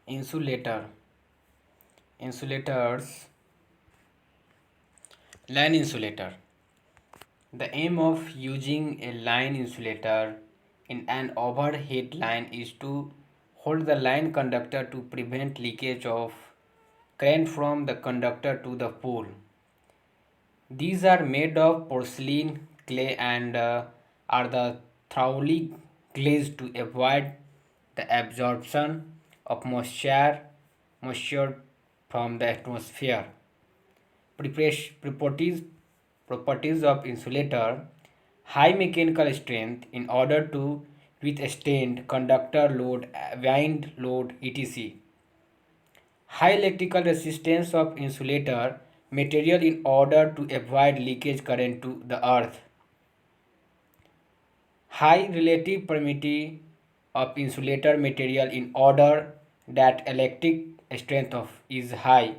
Insulator. Insulators. Line insulator. The aim of using a line insulator in an overhead line is to hold the line conductor to prevent leakage of current from the conductor to the pole. These are made of porcelain, clay, and are the thoroughly glazed to avoid the absorption of moisture from the atmosphere. Properties properties of insulator: high mechanical strength in order to withstand conductor load, wind load, etc. High electrical resistance of insulator material in order to avoid leakage current to the earth. High relative permittivity of insulator material in order that electric strength of is high.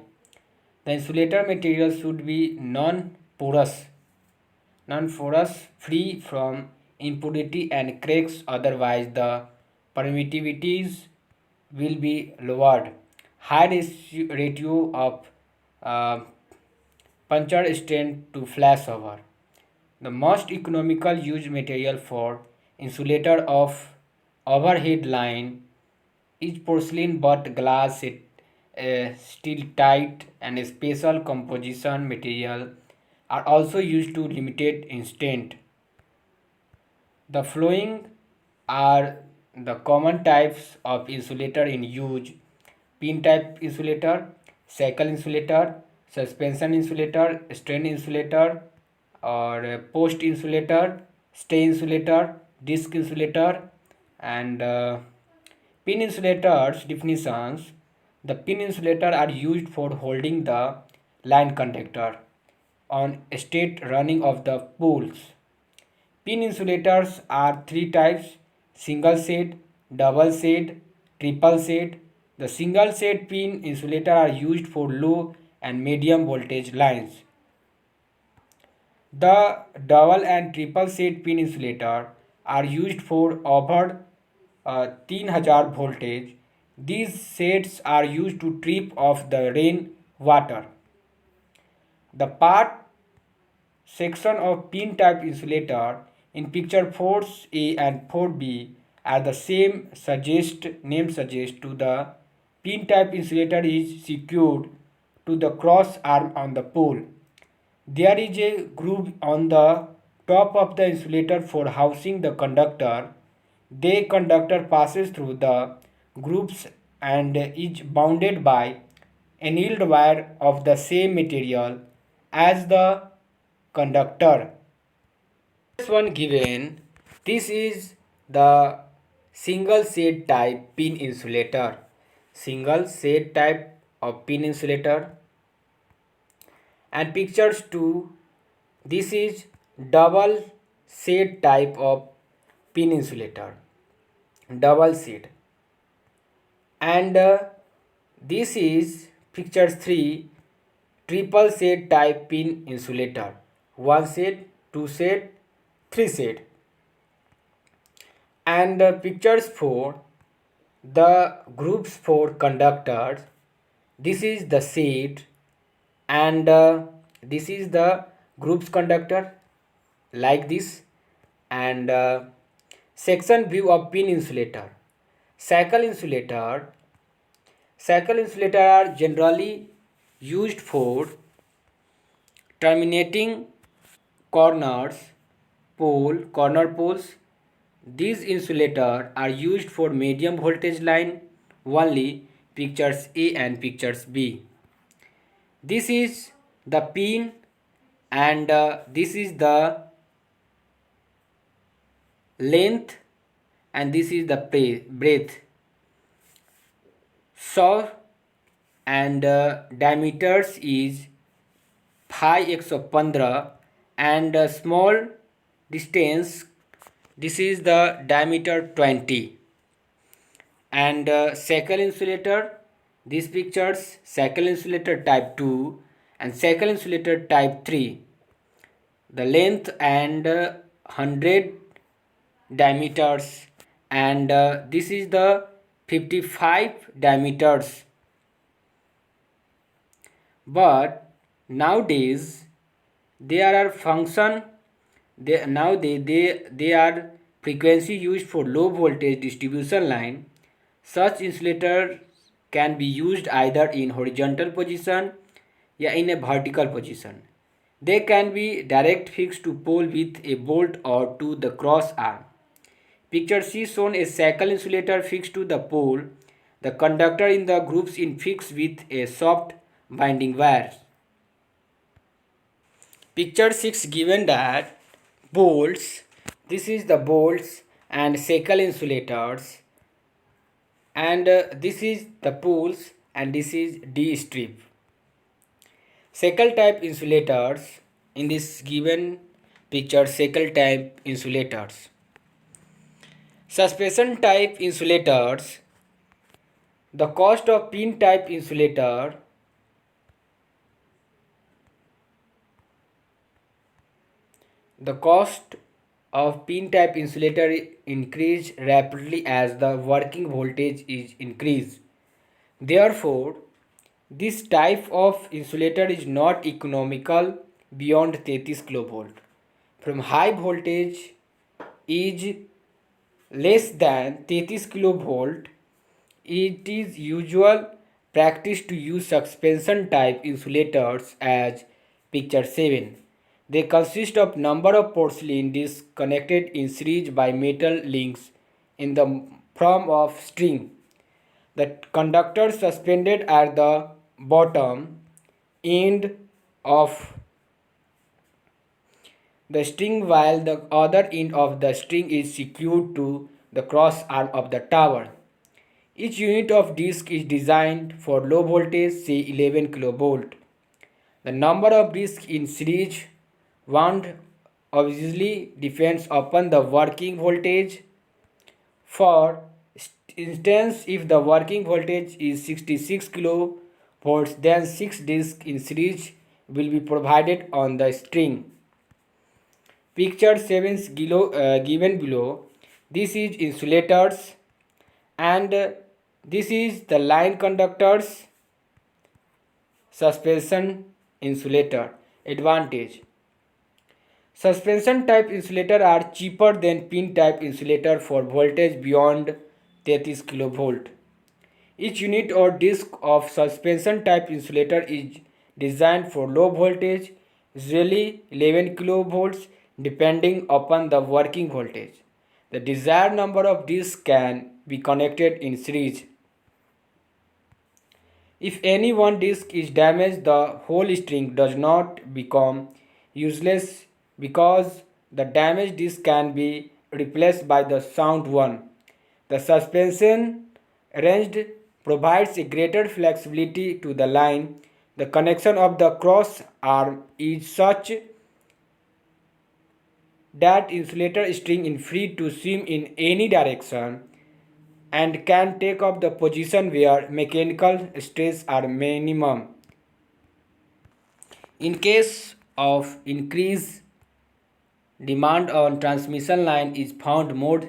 The insulator material should be non-porous, free from impurity and cracks, otherwise the permittivities will be lowered. High ratio of uh, puncture strength to flashover. The most economical used material for insulator of overhead line is porcelain, but glass, steel tight, and special composition material are also used to limited extent. The following are the common types of insulator in use: pin type insulator, cycle insulator, suspension insulator, strain insulator, or post insulator, stay insulator, disc insulator, and pin insulators definitions. The pin insulator are used for holding the line conductor on straight running of the poles. Pin insulators are three types: single shade, double shade, triple shade. The single shade pin insulator are used for low and medium voltage lines. The double and triple shade pin insulator are used for over 3000 voltage. These shades are used to trip off the rain water. The part section of pin type insulator in picture 4a and 4b are the same. Name suggests to the pin type insulator is secured to the cross arm on the pole. There is a groove on the top of the insulator for housing the conductor. The conductor passes through the grooves and is bounded by annealed wire of the same material as the conductor. This one given, this is the single shade type pin insulator. Single shade type of pin insulator. And pictures 2, this is double shade type of pin insulator. Double shade. And this is picture 3, triple shade type pin insulator. One shade, two shade, three shade. And pictures 4, the groups for conductors. This is the shade, and this is the groups conductor, like this. And section view of pin insulator. Cycle insulator. Cycle insulator are generally used for terminating corner poles. These insulators are used for medium voltage line only. Pictures A and pictures B. This is the pin, and this is the length, and this is the breadth. So, and diameters is 5 and small distance, this is the diameter 20. And cycle insulator, these pictures cycle insulator type 2 and cycle insulator type 3. The length and 100 diameters, and this is the 55 diameters. But nowadays there are function they are frequency used for low voltage distribution line. Such insulator can be used either in horizontal position या in a vertical position. They can be direct fixed to pole with a bolt or to the cross arm. Picture C shown a cycle insulator fixed to the pole. The conductor in the groups in fixed with a soft binding wire. Picture 6 given that bolts, this is the bolts and cycle insulators, and this is the poles and this is D strip. Cycle type insulators, in this given picture cycle type insulators. Suspension type insulators, the cost of pin type insulator The cost of pin-type insulator increased rapidly as the working voltage is increased. Therefore, this type of insulator is not economical beyond 33 kV. From high voltage is less than 33 kV, it is usual practice to use suspension type insulators as picture 7. They consist of number of porcelain discs connected in series by metal links in the form of string. The conductors suspended at the bottom end of the string while the other end of the string is secured to the cross arm of the tower. Each unit of disc is designed for low voltage, say 11 kV. The number of discs in series wound obviously depends upon the working voltage. For instance, if the working voltage is 66 kV, then 6 discs in series will be provided on the string. Picture 7 given below. This is insulators and this is the line conductors. Suspension insulator. Advantage: suspension type insulator are cheaper than pin type insulator for voltage beyond 33 kV. Each unit or disc of suspension type insulator is designed for low voltage, usually 11 kV, depending upon the working voltage. The desired number of discs can be connected in series. If any one disc is damaged, the whole string does not become useless because the damaged disc can be replaced by the sound one. The suspension arranged provides a greater flexibility to the line. The connection of the cross arm is such that insulator string is free to swim in any direction and can take up the position where mechanical stress are minimum. In case of increased demand on transmission line is found more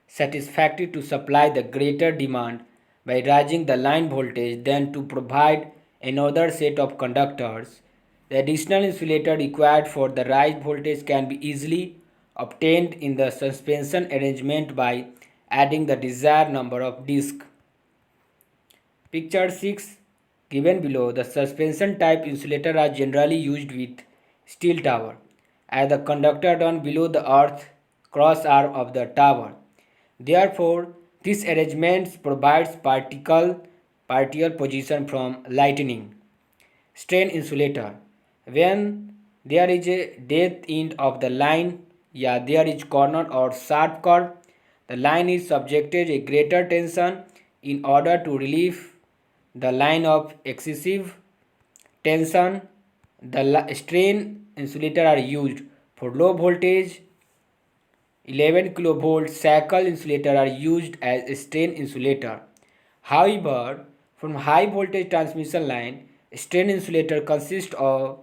satisfactory to supply the greater demand by raising the line voltage than to provide another set of conductors. The additional insulator required for the raised voltage can be easily obtained in the suspension arrangement by adding the desired number of discs. Picture 6 given below, the suspension type insulator are generally used with steel tower as the conductor run below the earth cross arm of the tower. Therefore, this arrangement provides partial position from lightning. Strain insulator. When there is a dead end of the line, there is corner or sharp curve, the line is subjected a greater tension in order to relieve the line of excessive tension. The strain insulator are used for low voltage 11 kV cycle insulator are used as a strain insulator. However, from high voltage transmission line, strain insulator consists of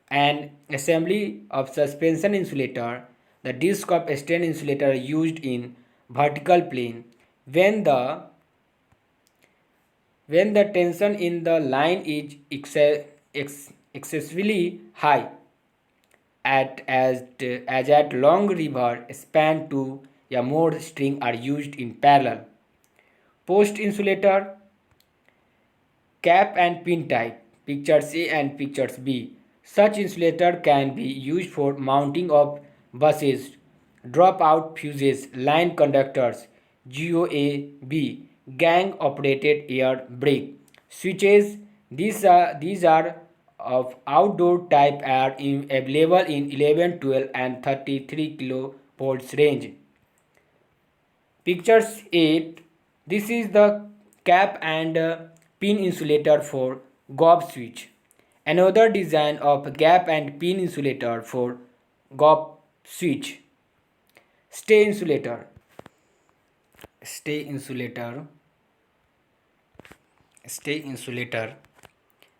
an assembly of suspension insulator. The disc of strain insulator are used in vertical plane. When the When the tension in the line is excessively high, as at long river span two or more string are used in parallel. Post insulator, cap and pin type, pictures A and pictures B. Such insulator can be used for mounting of buses, dropout fuses, line conductors, GOAB, gang operated air brake switches. These are of outdoor type are available in 11, 12 and 33 kilovolts range. Pictures 8. This is the cap and pin insulator for GOB switch. Another design of gap and pin insulator for GOB switch. Stay insulator. Stay insulator. Stay insulator.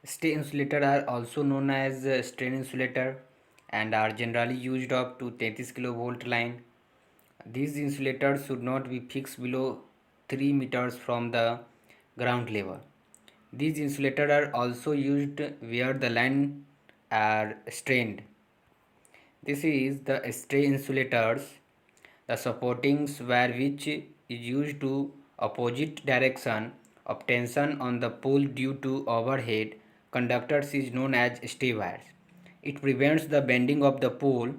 Stay insulator are also known as strain insulator and are generally used up to 33 kilovolt line. These insulators should not be fixed below 3 meters from the ground level. These insulators are also used where the line are strained. This is the stay insulators, the supportings wire which is used to opposite direction of tension on the pole due to overhead conductors is known as stay wires. It prevents the bending of the pole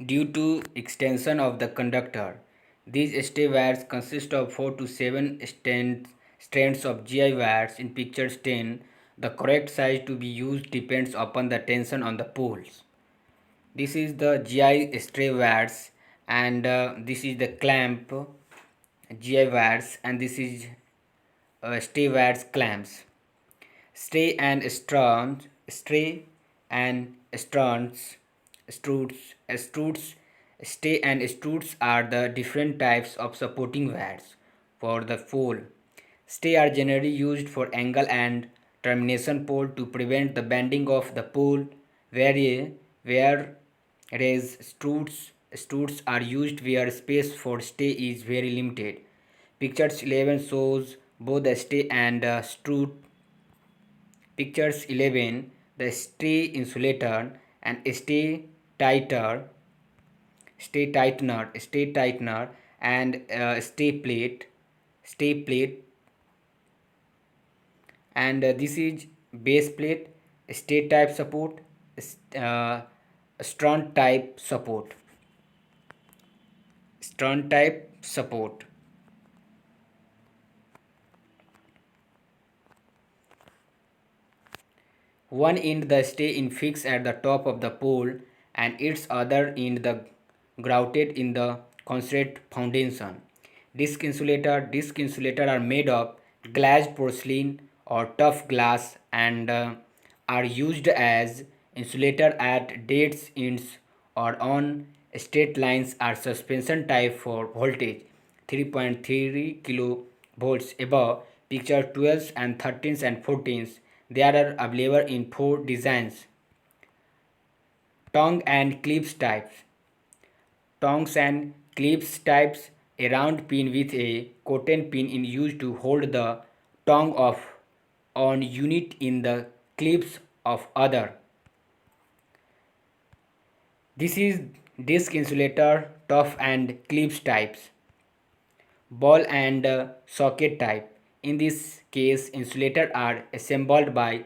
due to extension of the conductor. These stay wires consist of 4 to 7 strands of GI wires in picture 10. The correct size to be used depends upon the tension on the poles. This is the GI stray wires and this is the clamp GI wires and this is stay wires clamps. Stay and strands, stay and strands, struts, stay and struts are the different types of supporting wires for the pole. Stay are generally used for angle and termination pole to prevent the bending of the pole, whereas struts are used where space for stay is very limited. Pictures 11 shows both the stay and strut. Pictures 11, the stay insulator and tighter, stay tightener and stay plate and this is base plate, stay type support, uh, strand type support, strand type support. One end the stay in fixed at the top of the pole and its other end the grouted in the concrete foundation. Disc insulator are made of glazed porcelain or tough glass and are used as insulator at dead ends or on straight lines are suspension type for voltage 3.3 kilovolts above. Picture 12 and 13 and 14. They are available in 4 designs. Tongue and clips types. Tongs and clips types, a round pin with a cotton pin in used to hold the tongue of on unit in the clips of other. This is disc insulator, tough and clips types. Ball and socket type. In this case, insulators are assembled by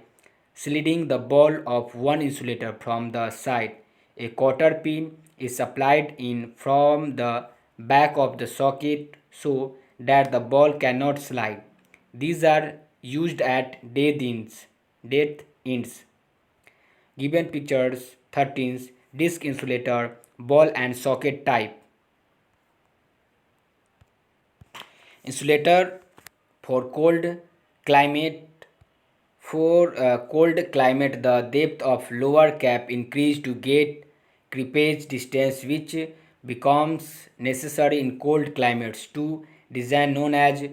sliding the ball of one insulator from the side. A quarter pin is supplied in from the back of the socket so that the ball cannot slide. These are used at dead ends. Given pictures 13 disc insulator, ball and socket type. Insulator for climate cold climate, the depth of lower cap increased to get creepage distance which becomes necessary in cold climates. Two design known as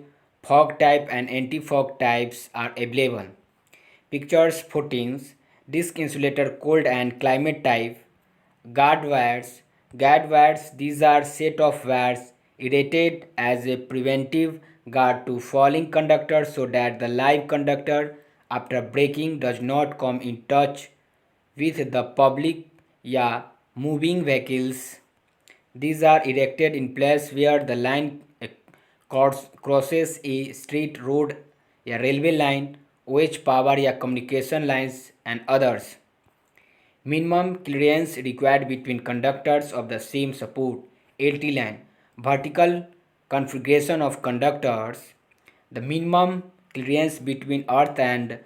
fog type and anti-fog types are available. Pictures 14. Disc insulator cold and climate type. Guard wires. These are set of wires erected as a preventive guard to falling conductor so that the live conductor after breaking does not come in touch with the public या moving vehicles. These are erected in place where the line crosses a street, road, a railway line, OH power या communication lines and others. Minimum clearance required between conductors of the same support LT line. Vertical configuration of conductors. The minimum clearance between earth and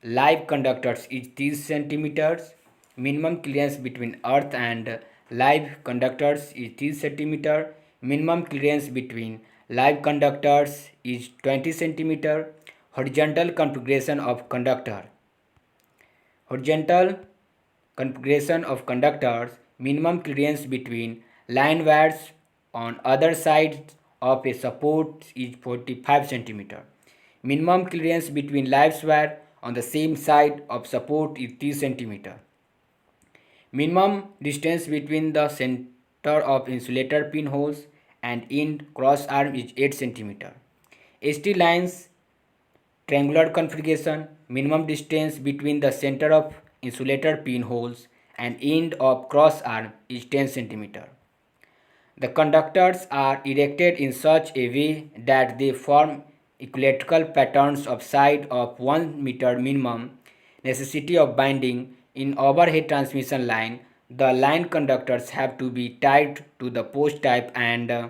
live conductors is 30 centimeters. Minimum clearance between earth and live conductors is 30 centimeter. Minimum clearance between live conductors is 20 centimeter. Horizontal configuration of conductor. Horizontal configuration of conductors, minimum clearance between line wires on other sides of a support is 45 centimeter. Minimum clearance between live wire on the same side of support is 30 centimeter. Minimum distance between the center of insulator pinholes and end cross arm is 8 centimeter. ST lines triangular configuration, minimum distance between the center of insulator pinholes and end of cross arm is 10 centimeter. The conductors are erected in such a way that they form equilateral patterns of side of 1 meter minimum. Necessity of binding in overhead transmission line. The line conductors have to be tied to the post type and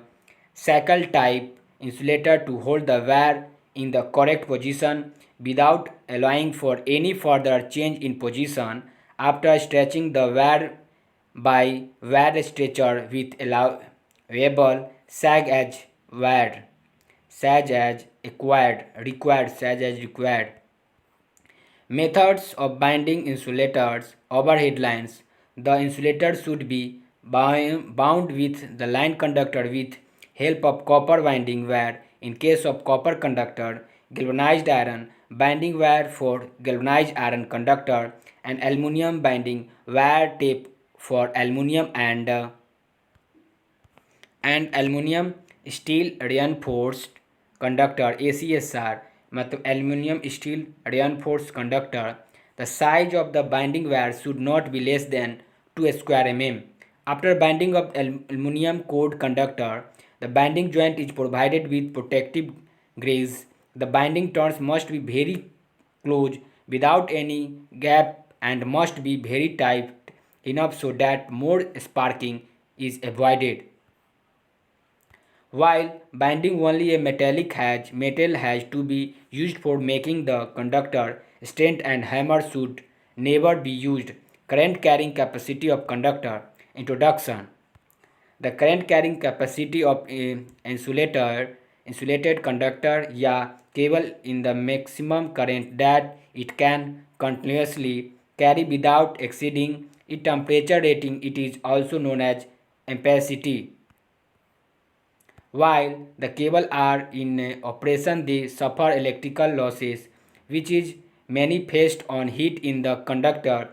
shackle type insulator to hold the wire in the correct position without allowing for any further change in position after stretching the wire by wire stretcher with allowable sag as wire, sag as required, sag as required. Methods of binding insulators overhead lines. The insulator should be bound with the line conductor with help of copper binding wire in case of copper conductor, galvanized iron binding wire for galvanized iron conductor, and aluminum binding wire tape for aluminum and aluminum steel reinforced conductor ACSR मतलब aluminum steel reinforced conductor. The size of the binding wire should not be less than 2 square mm. After binding of aluminum cord conductor, the binding joint is provided with protective grease. The binding turns must be very close without any gap and must be very tight enough so that more sparking is avoided. While binding only a metal has to be used for making the conductor strength and hammer should never be used. Current carrying capacity of conductor. Introduction. The current carrying capacity of insulated conductor या cable in the maximum current that it can continuously carry without exceeding its temperature rating. It is also known as ampacity. While the cable are in operation, they suffer electrical losses, which is manifest on heat in the conductor,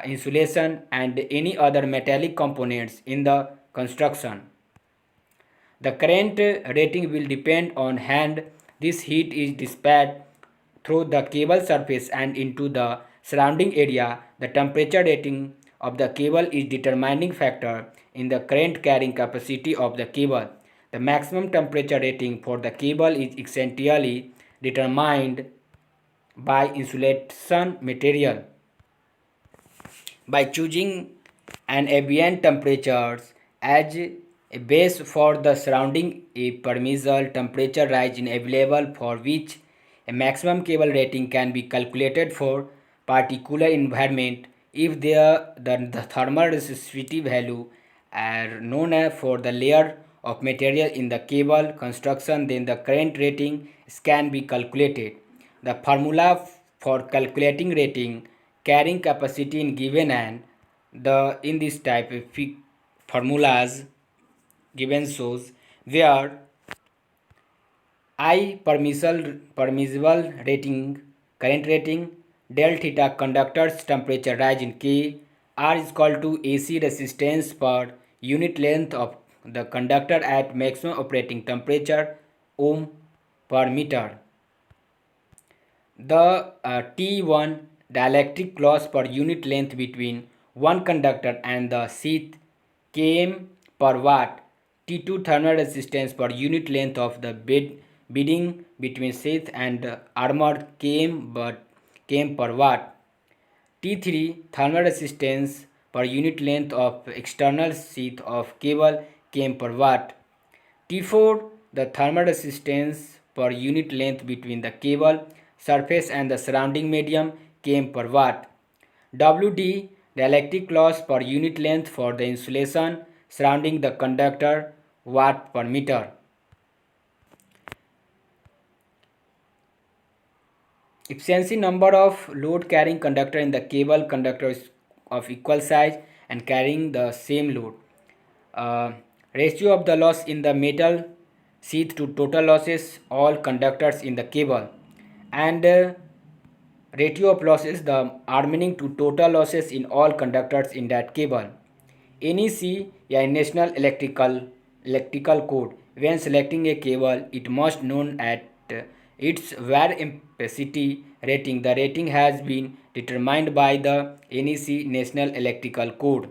insulation, and any other metallic components in the construction. The current rating will depend on hand. This heat is dissipated through the cable surface and into the surrounding area. The temperature rating of the cable is determining factor in the current carrying capacity of the cable. The maximum temperature rating for the cable is essentially determined by insulation material. By choosing an ambient temperature as a base for the surrounding, a permissible temperature rise is available for which a maximum cable rating can be calculated for particular environment. If the thermal resistivity value are known for the layer of material in the cable construction, then the current rating can be calculated. The formula for calculating rating carrying capacity in given and the in this type of formulas given shows where I permissible rating current rating del theta conductor's temperature rise in K R is equal to AC resistance per unit length of the conductor at maximum operating temperature ohm per meter. The T1 dielectric loss per unit length between one conductor and the sheath km per watt. T2 thermal resistance per unit length of the bedding between sheath and armor km per watt. T3 thermal resistance per unit length of external sheath of cable km per watt. T4 the thermal resistance per unit length between the cable surface and the surrounding medium km per watt. WD the electric loss per unit length for the insulation surrounding the conductor watt per meter. Efficiency number of load carrying conductor in the cable conductors of equal size and carrying the same load. Uh, Ratio of the loss in the metal sheath to total losses all conductors in the cable, and ratio of losses the arming to total losses in all conductors in that cable. NEC या National Electrical Code. When selecting a cable, it must known at its wear ampacity rating. The rating has been determined by the NEC National Electrical Code.